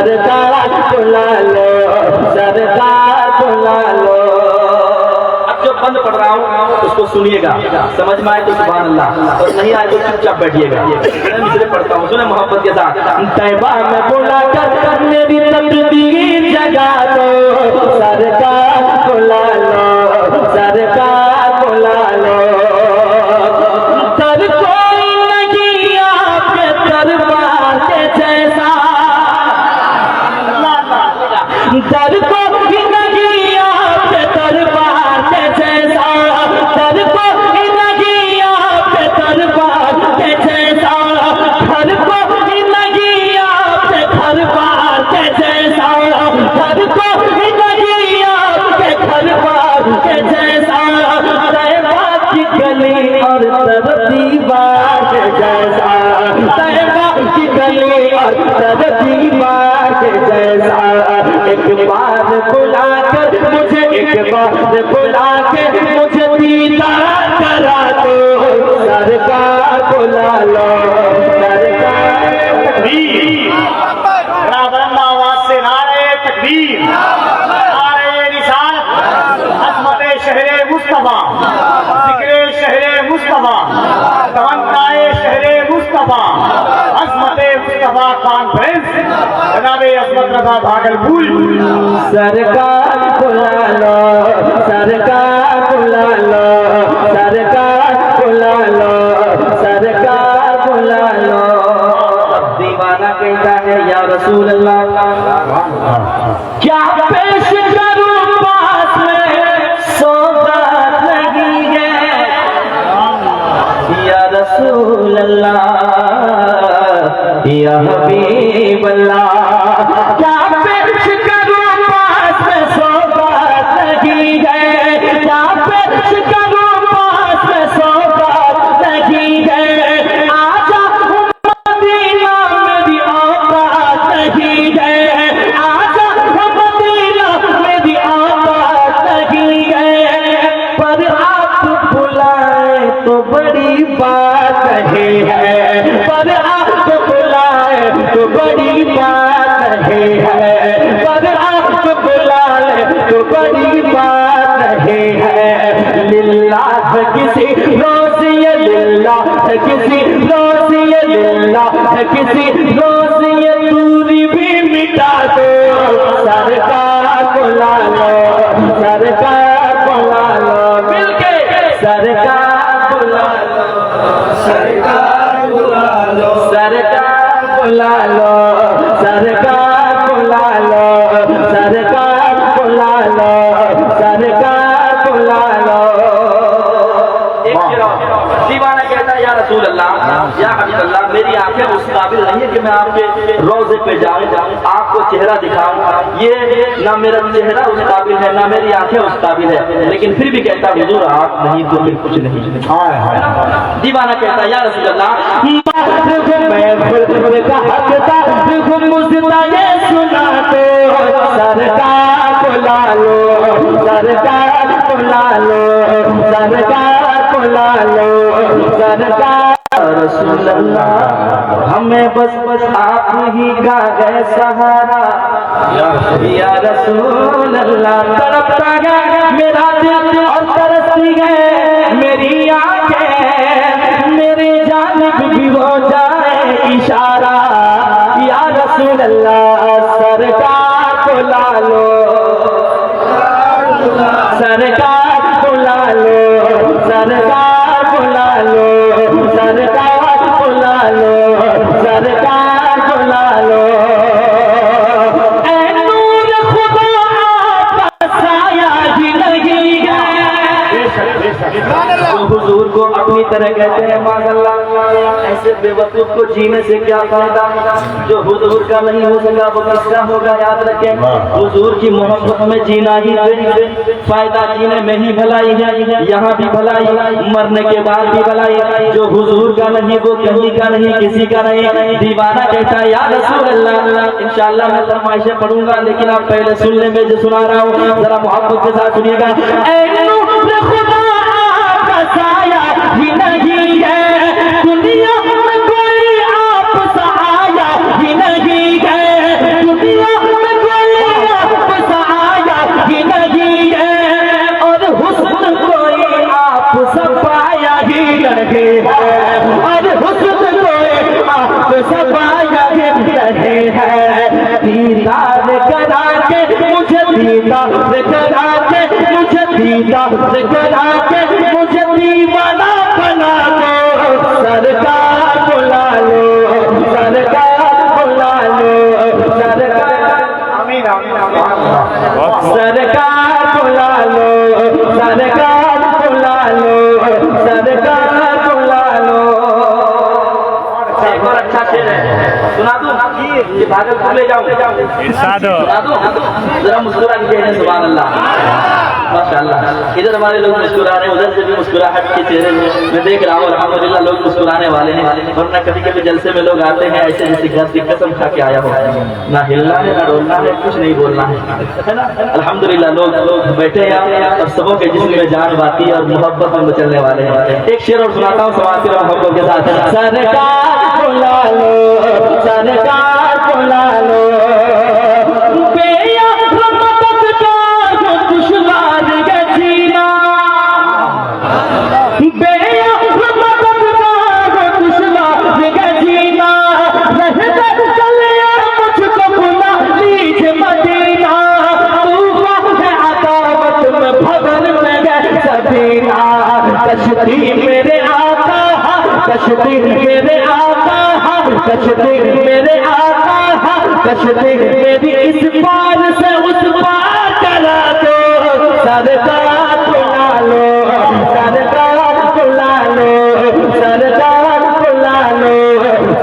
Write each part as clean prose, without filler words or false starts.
सरकार बुला लो, सरकार बुला लो। अब जो बंद पढ़ रहा हूँ उसको सुनिएगा, समझ में आए तो सुभान अल्लाह, और नहीं आए तो चुपचाप बैठिएगा। मैं इसलिए पढ़ता हूँ, सुने मोहब्बत के साथ। तैबा में बुला कर मेरी तकदीर जगा दो, सरकार बुला लो, सरकार बुला लो। दर कोई नहीं आपके दरबार के जैसा, दर कोई नहीं आपके दरबार के जैसा, दर कोई नहीं आपके दरबार के जैसा, दर कोई नहीं आपके दरबार के जैसा, दर कोई नहीं आपके दरबार के जैसा। तैबा की गली और तरतीबार के जैसा, तैबा की गली और तरतीबार के जैसा। एक बार बुला कर मुझे, एक बार बुला के मुझे दीदार करा दो, सरकार बुला लो, सरकार। तकबीर, बुलंद आवाज से नारे तकबीर, नारे रिसालत, अज़मत शहरे मुस्तफा, जिक्रे शहरे मुस्तफा, तमन्नाए शहरे मुस्तफा, अज़मत मुस्तफा कॉन्फ्रेंस, जनाबे अज़मत रज़ा भागलपुर। सरकार बुला लो, सरकार बुला लो, सरकार बुला लो, सरकार बुला लो। अब दीवाना कहता है या रसूल अल्लाह, क्या पेश करूं पास में सौगात नहीं है, या रसूल अल्लाह, या हबीब अल्लाह। क्या पेश करूं पास में सौगात नहीं है, क्या पेश करूं पास में सौगात नहीं है। आजा मदीना मेरी औकात नहीं है, आजा मदीना मेरी औकात नहीं है। पर आप बुलाए तो बड़ी बात नहीं है, पर आप बुलाए तो बड़ी बात नहीं है, पर आप बुलाए तो बड़ी बात नहीं है। लिल्लाह किसी रोज़िए, लिल्लाह किसी रोज़िए, लिल्लाह किसी रोज़िए दूरी भी मिटा दो, सरकार बुला लो, सरकार बुला लो, मिलके सरकार बुला लो, सरकार बुला लो, सरकार बुला लो, सरकार बुला लो, सरकार बुला लो, सरकार बुला लो। दीवाना कहता है या रसूल अल्लाह, या हबीब अल्लाह, मेरी आंखें उस काबिल नहीं है कि मैं आपके रोज़े पे जाऊं, आपको चेहरा दिखाऊं। ये ना मेरा चेहरा उस काबिल है, ना मेरी आंखें उस काबिल है, लेकिन फिर भी कहता हुजूर आप नहीं तो फिर कुछ नहीं। दीवाना कहता है या रसूल अल्लाह, सुना तो सरकार बुला लो, सरकार बुला लो, सरकार बुला लो, सरकार। रसूल अल्लाह हमें बस बस आप ही का है सहारा, या रसूल अल्लाह। तड़पता है मेरा दिल और तरसती है मेरी आंखें, मेरी जानिब भी हो जाए इशारा, या रसूल अल्लाह। सरकार बुला लो, सरकार बुला लो, सरकार बुला लो, सरकार बुला लो, सरकार बुला लो। ऐ नूर खुदा आपका साया ही नहीं है। हुजूर को अपनी तरह कहते हैं माज़अल्लाह, ऐसे बेवकूफ को जीने से क्या फायदा, जो हुजूर का नहीं हो सका वो किसका होगा। याद रखें, हुजूर की मोहब्बत में जीना ही फायदा, जीने में ही भलाई है, यहाँ भी भलाई, मरने के बाद भी भलाई। जो हुजूर का नहीं वो कहीं का नहीं, किसी का नहीं। दीवाना कहता है या रसूल अल्लाह, इंशाअल्लाह मैं फरमाइशें पढ़ूंगा, लेकिन आप पहले सुन ले, मैं जो सुना रहा हूँ जरा मोहब्बत के साथ सुनिएगा। साया ही नहीं है दुनिया में, कोई आप सहाया ही नहीं है दुनिया दीदार करा के मुझे दीदार करा के मुझे दीदार करा के मुझे दीवाना बना दो सरकार बुला लो सरकार बुला लो सरकार आमीन आमीन आमीन सरकार बुला लो सरकार बुला लो सरकार बुला लो। एक और अच्छा शेर है सुना दूं ये भागलपुर ले जाऊं इरशाद सुना दूं जरा मुस्कुरा के कहने सुभान अल्लाह माशाअल्लाह। इधर हमारे लोग मुस्कुरा रहे हैं उधर से भी मुस्कुराहट के चेहरे मैं देख रहा हूँ अल्हम्दुलिल्लाह लोग मुस्कुराने वाले हैं वरना कभी कभी जलसे में लोग आते हैं ऐसे जैसे घर की कसम खा के आया हो ना हिलना है ना डोलना है कुछ नहीं बोलना है ना। अल्हम्दुलिल्लाह लोग बैठे हैं और सबों के जिस्म में जान बाती और मोहब्बत में चलने वाले हैं। एक शेर और सुनाता हूँ समाज के मोहब्बत के साथ सरकार बुला लो सरकार बुला लो कश्ती मेरे आका कश्ती मेरे आका कश्ती मेरे आका कश्ती मेरी इस पार से उस पार करा दो सरकार बुला लो सरकार बुला लो सरकार बुला लो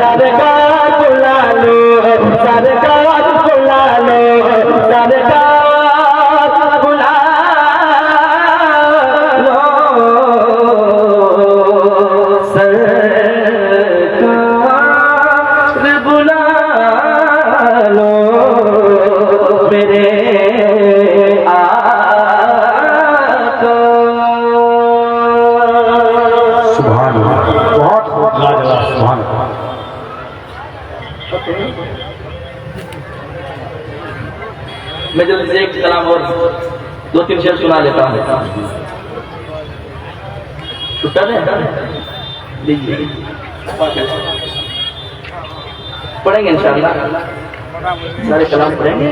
सरकार बुला लो सरकार बुला लो सरकार मैं जल्दी से एक कलाम और दो तीन शेर सुना लेता हूँ छुट्टा दें लीजिए पढ़ेंगे इंशाअल्लाह सारे कलाम पढ़ेंगे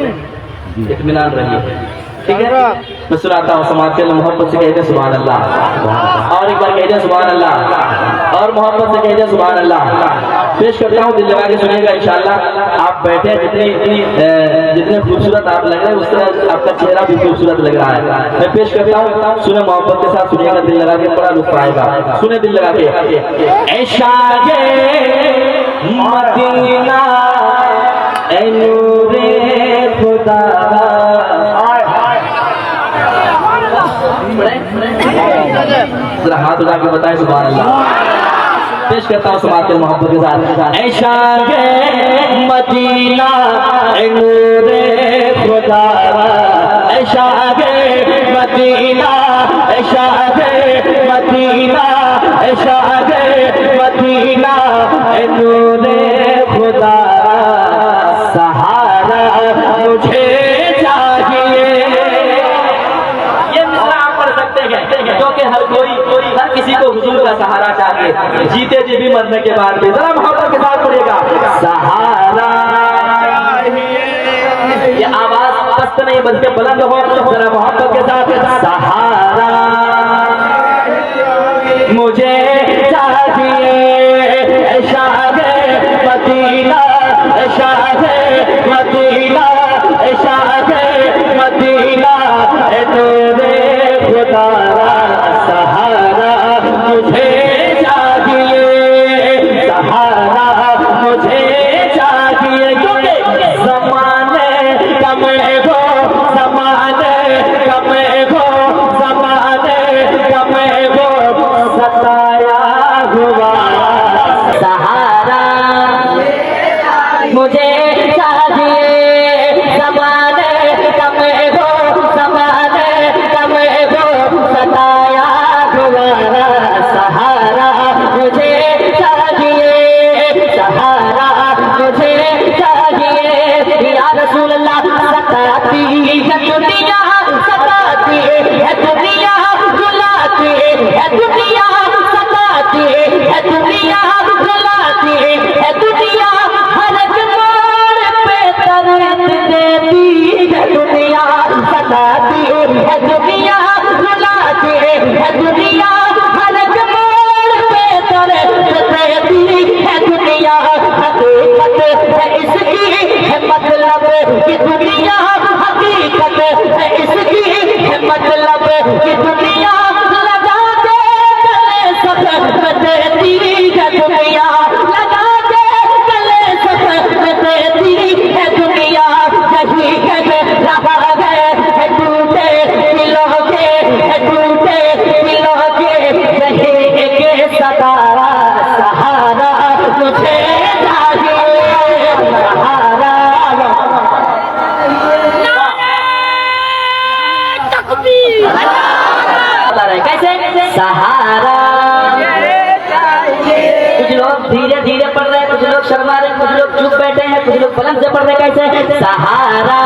इत्मीनान रहिए ठीक है। मैं सुनाता हूँ समाज के मोहब्बत से कहते सुभान अल्लाह और एक बार कहते सुभान अल्लाह और मोहब्बत से कहते सुभान अल्लाह। पेश करता हूँ दिल लगा के सुनिएगा इंशाअल्लाह। आप बैठे जितने खूबसूरत आप लग रहे हैं उस तरह आपका चेहरा भी खूबसूरत लग रहा है। मैं पेश करता हूँ सुने मोहब्बत के साथ सुनिएगा दिल लगा के बड़ा लुत्फ आएगा सुने दिल लगा के ऐशागे मदीना ऐ नूरे खुदा जरा हाथ उठा के बताएं सुभान अल्लाह। पेश करता हूँ समाज के मोहब्बत के साथ ऐशा गे मदीना ऐ नूरे खुदा ऐशा गे मदीना ऐशा गे मदीना ऐशा गे मदीना ऐ नूरे खुदा सहारा मुझे क्योंकि हर कोई हर किसी को हुजूर का सहारा चाहिए जीते जी भी मरने के बाद भी। जरा मोहब्बत के साथ पड़ेगा सहारा ये आवाज पस्त नहीं बल्कि बुलंद हो जरा मोहब्बत के साथ सहारा मुझे चाहिए Shah Medina Shah Medina Shah Medina तेरे खुदा सहारा मुझे चाहिए सहारा मुझे चाहिए क्योंकि ज़माने कमे हो ज़माने कमे हो ज़माने कमे हो सताया हुआ सहारा मुझे चाहिए ज़माने कमे हो ज़माने कमे हो सताया हुआ सहारा मुझे चाहिए सहारा मुझे चाहिए या रसूल अल्लाह सताती है दुनिया सताती है दुनिया रुलाती है दुनिया सताती है दुनिया रुलाती है दुनिया हर एक मोड़ पे तरह की दुनिया हकीकत है इसकी है मतलब की दुनिया लगा के गले सफर देती है दुनिया लगा के गले सफर देती है दुनिया यही कह रहा है टूटे दिलों के यही एक सहारा सहारा मुझे चाहिए सहारा बता रहे कैसे सहारा कुछ लोग धीरे धीरे पढ़ रहे हैं कुछ लोग शर्मा रहे हैं कुछ लोग चुप बैठे हैं कुछ लोग पलंग से पढ़ रहे हैं कैसे सहारा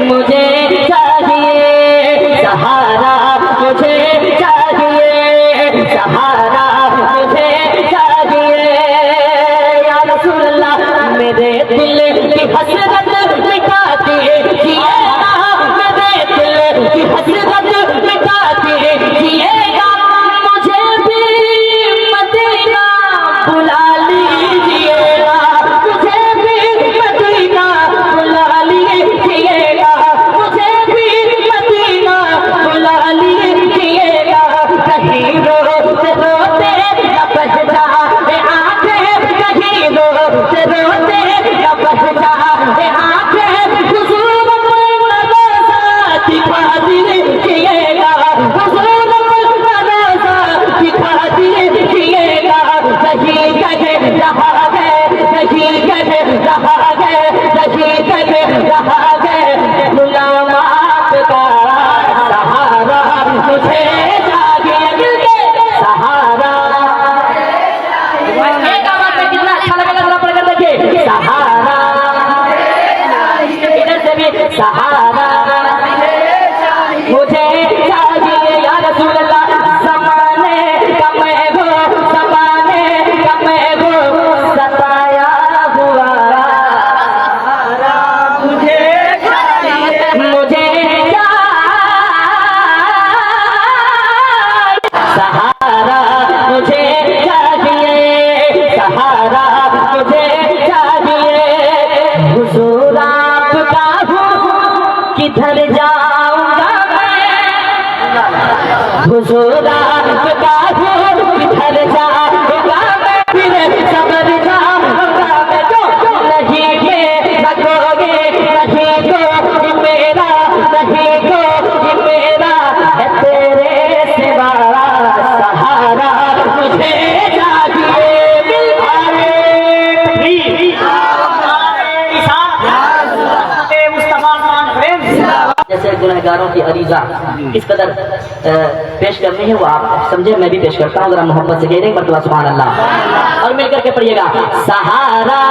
मुझे चाहिए सहारा मुझे चाहिए सहारा मुझे चाहिए या रसूल अल्लाह मेरे दिल की हसरत मिटाती जिएगा मेरे दिल की हसरत मिटाती जिएगा मुझे भी मदीना बुला लीजिएगा मुझे भी मदीना बुला लीजिएगा मुझे भी मदीना बुला लीजिएगा कहीं रोते रोते न बह जाए आंखें कहीं रोते रोते न बह जाए आंखें हुजूर पर नज़र दिखा दीजिएगा हुजूर पर नज़र दिखा दीजिएगा कहीं कह रहा है कहीं कह रहा है कहीं कह रहा है गुलामात का सहारा मुझे चाहिए मिलके सहारा एक आवाज में कितना अच्छा लगा जरा पढ़ कर देखिए सहारा इधर से भी सहारा मुझे चाहिए या रसूल अल्लाह ज़माने का मैं हो ज़माने का मैं हो सताया हुआ मुझे चाहिए मुझे सहारा मुझे चाहिए सहारा मुझे चाहिए हुजूर आपका हूँ किधर जाऊंगा मैं हुजूर आपका हूँ किधर जाऊंगा मैं फिर समझ जाऊंगा मैं तो नहीं के लगोगे नहीं को मेरा नहीं को मेरा है तेरे सिवा सहारा मुझे चाहिए जैसे गुनहगारों की अरीजा किस कदर पेश करनी है वो आप समझे मैं भी पेश करता हूँ जरा मोहब्बत से कह रहे मरतबा सुभान अल्लाह और मिलकर के पढ़िएगा सहारा